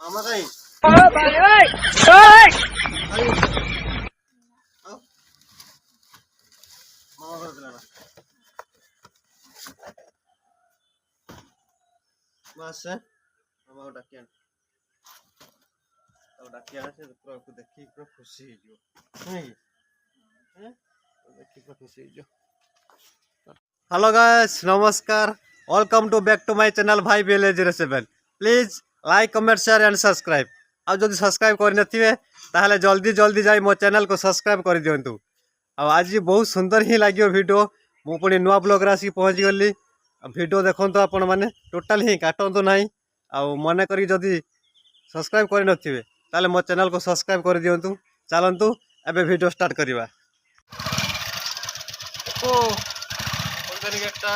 আমার কাই মামা করে দিল না মাসে মামা ডাকিয়া ডাকিয়া আছে পুরো দেখি পুরো খুশি হয়ে যাও হ্যাঁ দেখি পুরো খুশি হয়ে যাও। हेलो गाइस नमस्कार welcome to back to my channel भाई BL07 please like comment share and subscribe आ जब सब्सक्राइब करनथिबे ताहले जल्दी जल्दी जाई मो चैनल को सब्सक्राइब कर दियंतु। आज बहुत सुंदर ही लागियो वीडियो मु पुणी नुआ ब्लॉग रे आसी पहुंच गली वीडियो देखंतु आपण माने टोटल ही काटंतु नाही आ मने करी जदी सब्सक्राइब करनथिबे ताहले मो चैनल को सब्सक्राइब कर दियंतु। चलंतु एबे वीडियो स्टार्ट करिवा। ओ একটা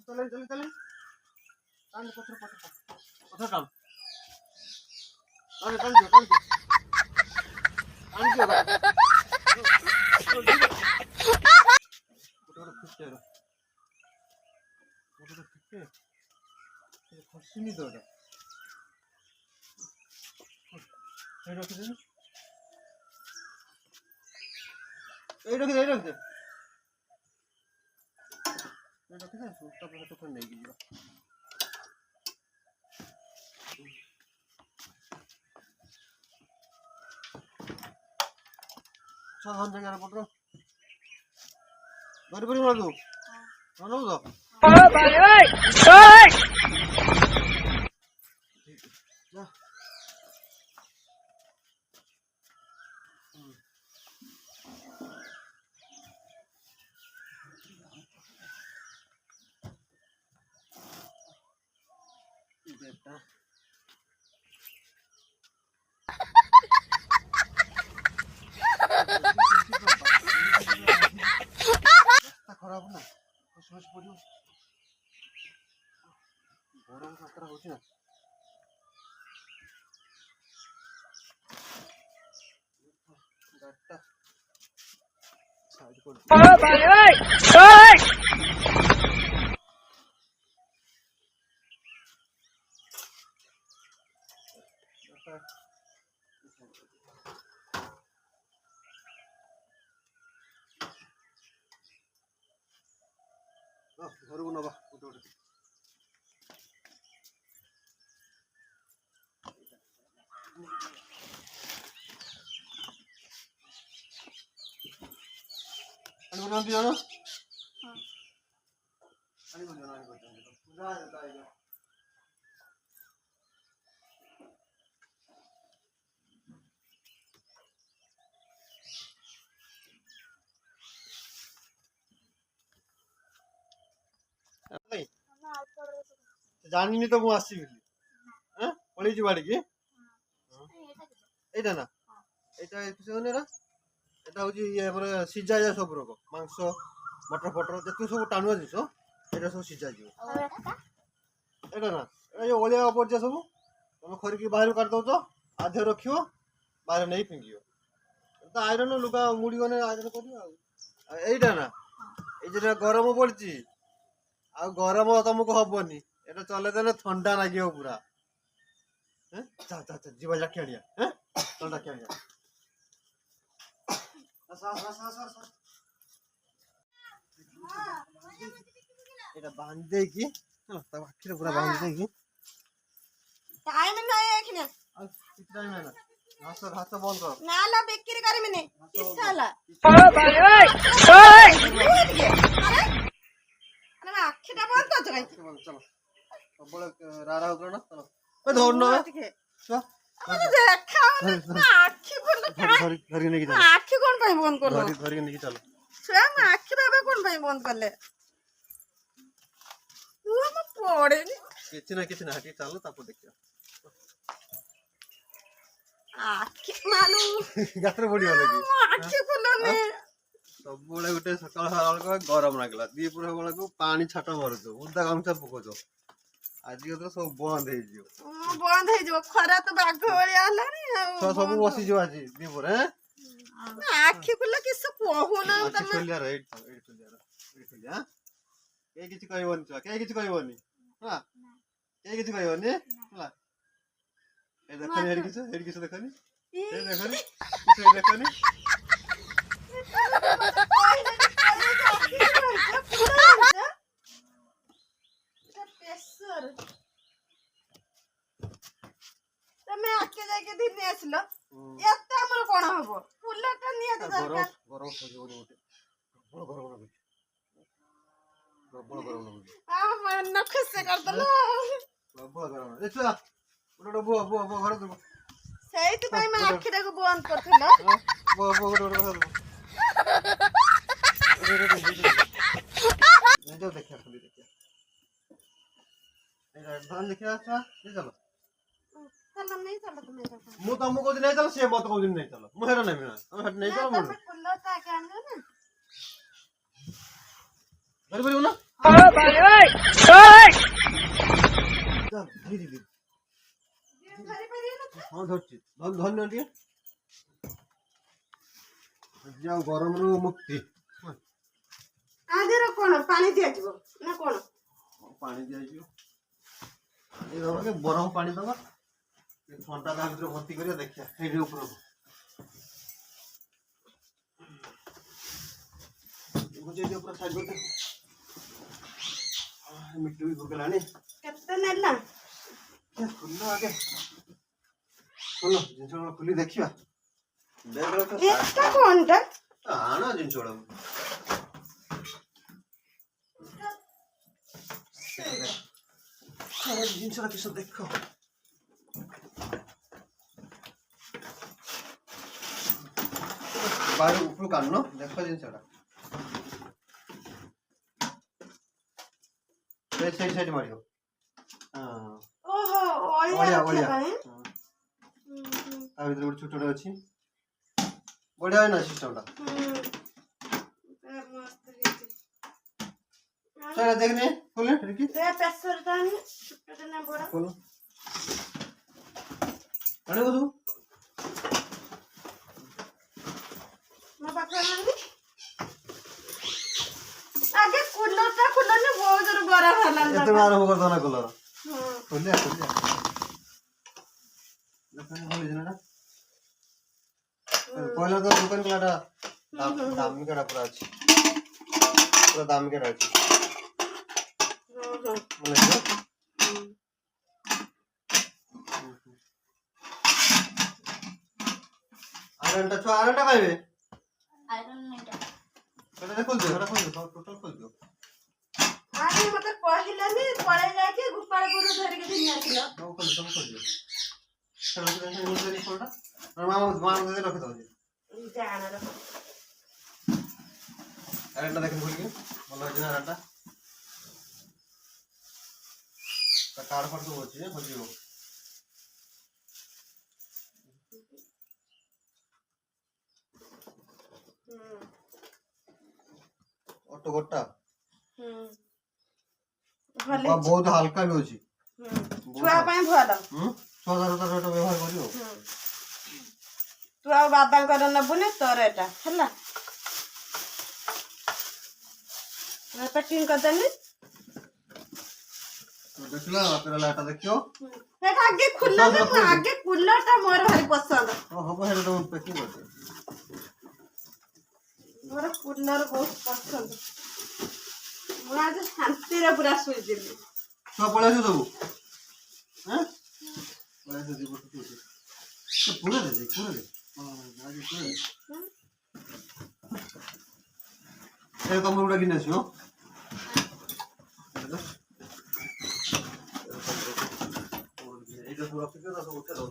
চলেন চলেন চলেন টান পত্র পত্র পত্র টান টান টান টান खराब ना समझ पड़ियो गरम मात्रा होची ना गाटा साइड कर ओ भाई ओए ओए घर को नबा उठो उठो अनि बना दियो ना हां अनि बना जा जा जा জানিনি তো মু আসছি বলি হ্যাঁ পড়েছি বাড়ি কি এইটা না এটা পিছনে না এটা হচ্ছে ইয়ে মানে সিজা যায় সব রকম মাংস মটর ফটর যেতে সব টাণুয়া জিনিস এটা সব সিজা ଯିବ এটা না এটা যে অলিয়া অপর্যা ସବୁ ତମେ ଖରିକି ବାହାରୁ କାଢି ଦଉଛ ଆଧେ ରଖିବ ବାହାରେ ନେଇ ଫିଙ୍ଗିବ ତ ଆଇରନ ଲୁଗା ମୁଡି ଗନେ ଆଇରନ କରିବ ଆଉ এইটা না এই যেটা গরম পড়ছি ଆଉ ଗରମ ତମକୁ ହବନି এটা চলে দেলে ଥଣ୍ଡା ଲାଗିବ ପୁରା হ্যাঁ যা যা যা ଯିବା ଯାକି ଆଣିଆ হ্যাঁ ଥଣ୍ଡା କି ଆଣିଆ এটা বাঁধ ଦେଇକି ତା ଆଖିରେ ପୁରା ବାঁଧି ଦେଇକି টাইম নাই এখানে ଆଉ କିଛି ଟାଇମ୍ ହେଲା ଘାସ ଘାସ ବନ୍ଦ କର না লা বিক্রি করিমিনি কিসালা ও ভাই ওই ওই আরে আখিটা বন্ধ করছ কাই চলো ସବୁବେଳେ ରାରା ହଉଥିଲା ନା ଚलो ଏ ଧରୁନ ଛୁଆ আরে দেখা আখি বন্ধ ଧରି ଧରି ନେଇକି ଚାଲ আখি কোন পাই বন্ধ করলো ଧରିକି ନେଇକି ଚାଲ ছুয়া আখি ভাবে কোন পাই বন্ধ করলে ও মো পড়েনি କିଛି ନା ଟିକେ ଚାଲ ତାପରେ ଦେଖିବା ଆଖି ମାଲୁ ଗାତରେ ପଡିବ ଲାଗି ଆଖି ଖୋଲନି ସବୁବେଳେ ଗୋଟେ ସକାଳ ବେଳକୁ ଗରମ ଲାଗିଲା ଦିପହର ବେଳକୁ ପାଣି ଛାଟ ମାରୁଛୁ ଓଦା ଗାମୁଛା ପକଉଛୁ ଆଜି ତ ସବୁ ବନ୍ଦ ହେଇଯିବ ବନ୍ଦ ହେଇଯିବ ଖରା ତ ବାଘ ଭଳିଆ ହେଲାଣି ଆଉ ଛୁଆ ସବୁ ବସିଯିବ ଆଜି ଦିପହରେ ଆଖି ଖୋଲା କିଛି କହୁନ ତମେ ଖୋଲିଆର ଏଇଠି ଖୋଲିଆ କେହି କିଛି କହିବନି ଛୁଆ କେହି କିଛି କହିବନି ହେଲା କେହି କିଛି କହିବନି ହେଲା ଏ ଦେଖନି ହେଡି କିଛି ଦେଖନି ଏ ଦେଖନି କିଛି ଦେଖନି ତମେ ଆଖି ଯାଇକି ଦିନେ ଆସିଲ ଏତେ ଆମର କଣ ହବ କୁଲରଟା ନିହାତି ଦରକାର ଗରମ ସହିବନି ଗୋଟେ ପ୍ରବଳ ଗରମ ଲାଗୁଛି ପ୍ରବଳ ଗରମ ଲାଗୁଛି ମନ ଖୁସି କରିଦେଲ ପ୍ରବଳ ଗରମ ଏ ଛୁଆ ଗୋଟେ ବୁଅ ଘର ଦେବ ସେଇଥିପାଇଁ ମୁଁ ଆଖିଟାକୁ ବନ୍ଦ କରିଥିଲ ବୁଅ ଗୋଟେ ନିଜେ ଦେଖିଆ ଖୋଲି ଦେଖିଆ ଦେଖିଆ ଛୁଆ ଚାଲ ଚାଲ ନେଇ ଚାଲ ତୁମେ ମୁଁ ତମକୁ କହୁଛି ନେଇ ଚାଲ ସିଏ ମତେ କହୁଛି ନେଇ ଚାଲ ମୁଁ ହେରା ନେବି ନା ତମେ ହେଠି ନେଇ ଚାଲ ମୁଁ କୁଲରଟା ଆଗେ ଆଣିବ ନା ଧରିପାରିବୁ ନା ଧରି ହଁ ଧରୁଛି ଧନ୍ୟ ଟିକେ ଆଉ ଗରମରୁ ମୁକ୍ତି ଆଦେର କଣ ପାଣି ଦିଆଯିବ ନା କଣ ପାଣି ଦିଆଯିବ ବରଫ ପାଣି ଦବା ଥଣ୍ଡା ତା ଭିତରେ ଭର୍ତ୍ତି କରିବା ଦେଖିବା ସେଇଠି ଉପରକୁ ପୁରା ସାଇଜ କରିତେ ମିଟୁ ବି ଭୋଗଲାଣି କେତେ ନେଲା ଖୋଲ ଆଗେ ଖୋଲ ଜିନିଷ ଖୋଲି ଦେଖିବା ଏଟା କଣଟା ଆଣ ଜିନିଷ ଜିନିଷଟା କିସ ଦେଖ ବାହାରୁ ଉପରୁ କାଢୁନ ଦେଖ ଜିନିଷଟା ସେଇଠି ମାରିବ ଓହୋ ବଢିଆ ବଢିଆ ପାଇଁ ତା ଭିତରେ ଗୋଟେ ଛୋଟଟେ ଅଛି ବଢିଆ ନା ସିଷ୍ଟମଟା ସେଇଟା ଦେଖନି ଖୋଲେ ରିକି ପ୍ରେସରଟା ଆଣି ଛୋଟଟା ନା ବଡ ଖୋଲ ଆଣିବ ତୁ ମୋ ପାଖରେ ଆଣିବି ଆଗେ କୁଲରଟା ଖୋଲନି ବହୁତ ଜୋର ଗରମ ହେଲାଣି ଏତେ ଆରମ୍ଭ କରିଦବ ନା କଲର ଖୋଲିଆ ଦେଖନି ଭଲ ଜିନିଷଟା କହିଲା ତ ଦୋକାନ କଲାଟା ଦାମିକାଟା ପୁରା ଅଛି ପୁରା ଦାମିକାଟା ଅଛି ଆଇରନଟା ଛୁଆ ଆଇରନଟା ଖାଇବେ ସେଟା ଖୋଲିଦିଅ ସେଟା ଖୋଲିଦିଅ ଟୋଟାଲ ଖୋଲିଦିଅ ଆରେ ମତେ କହିଲାନି ପଳେଇ ଯାଇକି ଗୋପାଳପୁର ଧରିକି ଦିନି ଆସିଲ ସବୁ ଖୋଲିଦିଅ ସେଟା ମା ରଖିଦଉଛି ଜାଣର ଆଇରନଟା ଦେଖି ଖୋଲିକି ଭଲ ହେଇଛି ନା ଆଇରନଟା ତା କାର୍ଡ ଫାର୍ଡ ସବୁ ଅଛି ଖୋଲିଯିବ ଅଟୋ ଗୋଟା ବହୁତ ହାଲକା ବି ଅଛି ଛୁଆ ପାଇଁ ଭଲ ଛୁଆ ବ୍ୟବହାର କରିବ ତୁ ଆଉ ବାବାଙ୍କର ନେବୁନି ତୋର ଏଟା ହେଲା ପ୍ୟାକିଂ କରିଦେଲି ଦେଖିଲା ଏଟା ଦେଖିବ ସେଟା ଆଗେ ଖୋଲନି ଆଗେ କୁଲରଟା ମୋର ଭାରି ପସନ୍ଦ ହବ ହେଟା ତମ ପ୍ୟାକିଂ କରିଦିଅ ମୋର କୁଲର ବହୁତ ପସନ୍ଦ ମୁଁ ଆଜି ଶାନ୍ତିରେ ପୁରା ଶୋଇଯିବି ଛୁଆ ପଳେଇ ଆସିବ ସବୁ ପଳେଇ ଆସିବ ଦି ବର୍ଷ ପୁରା ଦେ ତମର ଗୋଟେ କିনে ଆସିବ এইটা পুরো থেকে দাও উঠে দাও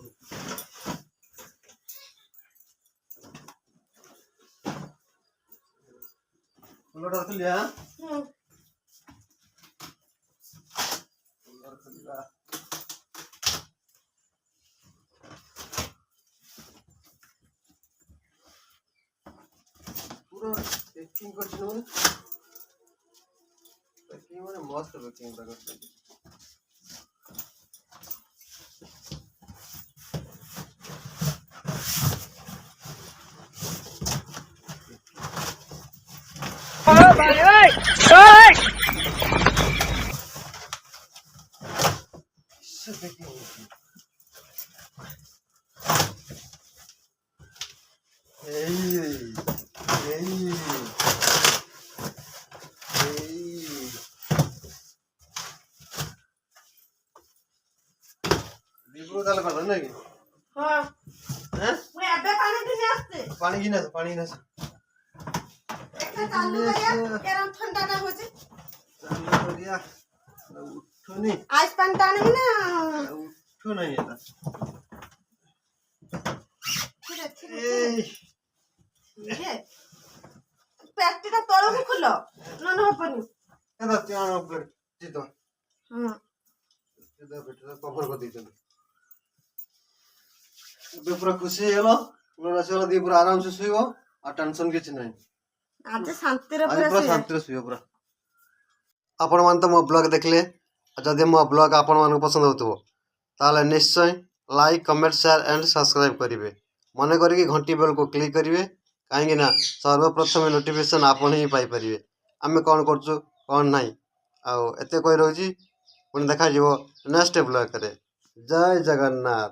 ফুলটা খুলিয়া ফুলটা খুলিয়া পুরো ପ୍ୟାକିଂ କରିଛି ମାନେ ପ୍ୟାକିଂ ମାନେ ମସ୍ତ ପ୍ୟାକିଂ କରିଛି। ତାହେଲେ କଥା ନାଇଁ କି? ହଁ ମୁଁ ଏବେ ପାଣି ଘିନି ଆସିଛି। ପାଣି ଘିନା ପାଣି ଘିନା ଏଟା ଚାଲୁ କରିବା ଏରମ ଥଣ୍ଡା ଟା ହଉଛି। ଉଠୁନି ଆଇସ ପାଣି ଟା ଆଣିବି ନା ଉଠୁ ନାହିଁ ଏଟା। ଧୀରେ ଧୀରେ ପ୍ୟାକଟା ତଳକୁ ଖୋଲ ନହେଲେ ହବନି। ଏଟା ଚାଣ ଉପରେ ଜିତ ହଁ ଏଟା ବେଟରେ କଭର କରି ଦେଇଛନ୍ତି। ଏବେ ପୁରା ଖୁସି ହେଇଗଲ ଆସିଗଲା ଦି ପୁରା ଆରାମସେ ଶୋଇବ ଆଉ ଟେନସନ କିଛି ନାହିଁ। ଆଜି ଶାନ୍ତିରେ ଆଜି ପୁରା ପୁରା ଶାନ୍ତିରେ ଶୋଇବ ପୁରା। ଆପଣମାନେ ତ ମୋ ବ୍ଲଗ ଦେଖିଲେ ଯଦି ମୋ ବ୍ଲଗ ଆପଣମାନଙ୍କୁ ପସନ୍ଦ ହେଉଥିବ ତାହେଲେ ନିଶ୍ଚୟ like comment share and subscribe କରିବେ। ମନେ କରିକି ଘଣ୍ଟି ବେଲକୁ କ୍ଲିକ୍ କରିବେ କାହିଁକି ନା ସର୍ବପ୍ରଥମେ ନୋଟିଫିକେସନ୍ ଆପଣ ହିଁ ପାଇପାରିବେ ଆମେ କ'ଣ କରୁଛୁ କ'ଣ ନାହିଁ। ଆଉ ଏତେ କହି ରହୁଛି ପୁଣି ଦେଖାଯିବ ନେକ୍ସଟ ବ୍ଲଗରେ। ଜୟ ଜଗନ୍ନାଥ।